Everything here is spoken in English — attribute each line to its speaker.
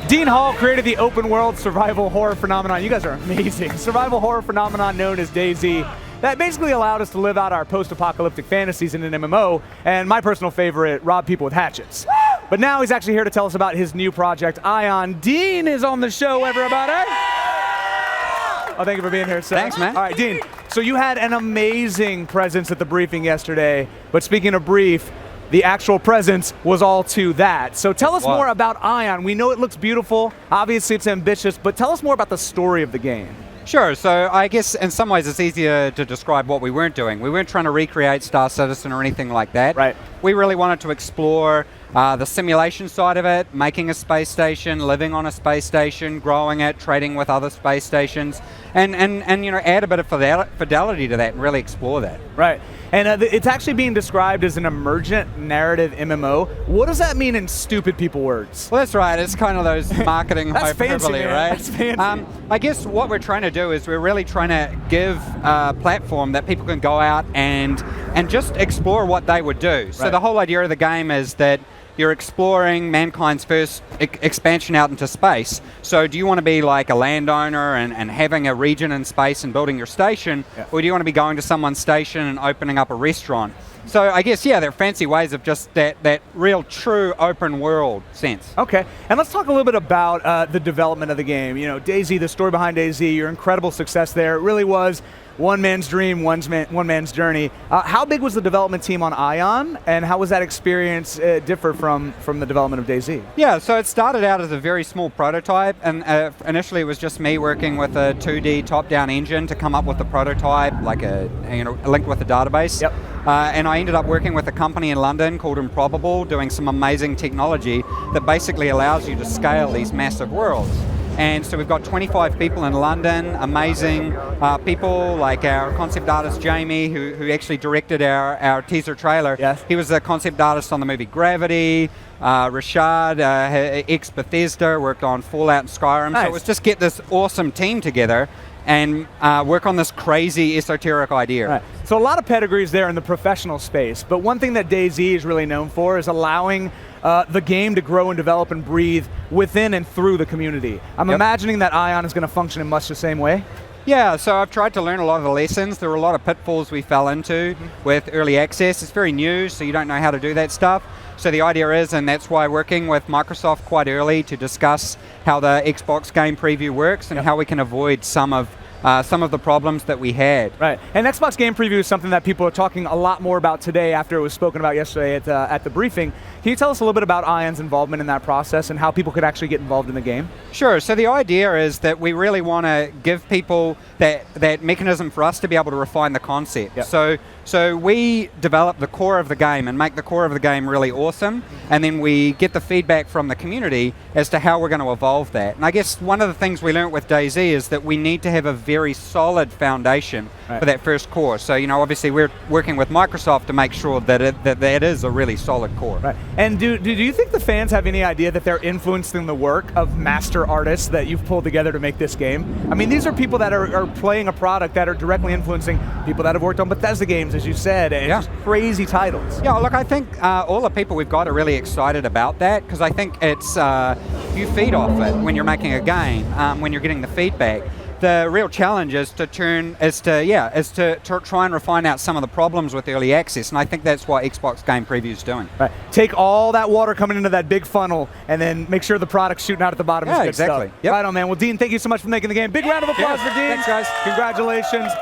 Speaker 1: Dean Hall created the open world survival horror phenomenon. You guys are amazing. Survival horror phenomenon known as DayZ. That basically allowed us to live out our post-apocalyptic fantasies in an MMO, and my personal favorite, rob people with hatchets. But now he's actually here to tell us about his new project, Ion. Dean is on the show, everybody. Oh, thank you for being here, sir.
Speaker 2: Thanks, man.
Speaker 1: All right, Dean, so you had an amazing presence at the briefing yesterday, but speaking of brief, the actual presence was all to that. So tell us more about Ion. We know it looks beautiful, obviously it's ambitious, but tell us more about the story of the game.
Speaker 2: Sure, so I guess in some ways it's easier to describe what we weren't doing. We weren't trying to recreate Star Citizen or anything like that.
Speaker 1: Right.
Speaker 2: We really wanted to explore the simulation side of it, making a space station, living on a space station, growing it, trading with other space stations, and you know, add a bit of fidelity to that and really explore that.
Speaker 1: Right, and it's actually being described as an emergent narrative MMO. What does that mean in stupid people words?
Speaker 2: Well, that's right, it's kind of those marketing hyperbole, right?
Speaker 1: That's fancy.
Speaker 2: I guess what we're trying to do is we're really trying to give a platform that people can go out and just explore what they would do. So the whole idea of the game is that you're exploring mankind's first expansion out into space. So do you want to be like a landowner and having a region in space and building your station, or do you want to be going to someone's station and opening up a restaurant? So I guess, yeah, there are fancy ways of just that real true open world sense.
Speaker 1: Okay, and let's talk a little bit about the development of the game. You know, DayZ, the story behind DayZ, your incredible success there. It really was one man's dream, one man's journey. How big was the development team on Ion, and how was that experience differ from the development of DayZ?
Speaker 2: Yeah, so it started out as a very small prototype, and initially it was just me working with a 2D top-down engine to come up with a prototype, like linked with a database.
Speaker 1: Yep.
Speaker 2: And I ended up working with a company in London called Improbable, doing some amazing technology that basically allows you to scale these massive worlds. And so we've got 25 people in London, amazing people like our concept artist Jamie, who actually directed our teaser trailer.
Speaker 1: Yes.
Speaker 2: He was the concept artist on the movie Gravity. Rashad, ex-Bethesda, worked on Fallout and Skyrim.
Speaker 1: Nice.
Speaker 2: So it was just get this awesome team together and work on this crazy esoteric idea.
Speaker 1: Right. So a lot of pedigrees there in the professional space, but one thing that DayZ is really known for is allowing the game to grow and develop and breathe within and through the community. I'm imagining that Ion is going to function in much the same way.
Speaker 2: Yeah, so I've tried to learn a lot of the lessons. There were a lot of pitfalls we fell into with early access. It's very new, so you don't know how to do that stuff. So the idea is, and that's why working with Microsoft quite early to discuss how the Xbox game preview works and how we can avoid some of the problems that we had.
Speaker 1: Right, and Xbox Game Preview is something that people are talking a lot more about today after it was spoken about yesterday at the briefing. Can you tell us a little bit about Ion's involvement in that process and how people could actually get involved in the game?
Speaker 2: Sure, so the idea is that we really want to give people that mechanism for us to be able to refine the concept. Yep. So we develop the core of the game and make the core of the game really awesome, and then we get the feedback from the community as to how we're going to evolve that. And I guess one of the things we learned with DayZ is that we need to have a very solid foundation for that first core. So, you know, obviously we're working with Microsoft to make sure that that is a really solid core.
Speaker 1: Right. And do you think the fans have any idea that they're influencing the work of master artists that you've pulled together to make this game? I mean, these are people that are playing a product that are directly influencing people that have worked on Bethesda games, as you said, and just crazy titles.
Speaker 2: Yeah, look, I think all the people we've got are really excited about that, because I think it's, you feed off it when you're making a game, when you're getting the feedback. The real challenge is to try and refine out some of the problems with early access, and I think that's what Xbox Game Preview is doing. Right.
Speaker 1: Take all that water coming into that big funnel, and then make sure the product's shooting out at the bottom.
Speaker 2: Yeah, exactly.
Speaker 1: Yep. Right on, man. Well, Dean, thank you so much for making the game. Big round of applause for Dean.
Speaker 2: Thanks, guys.
Speaker 1: Congratulations.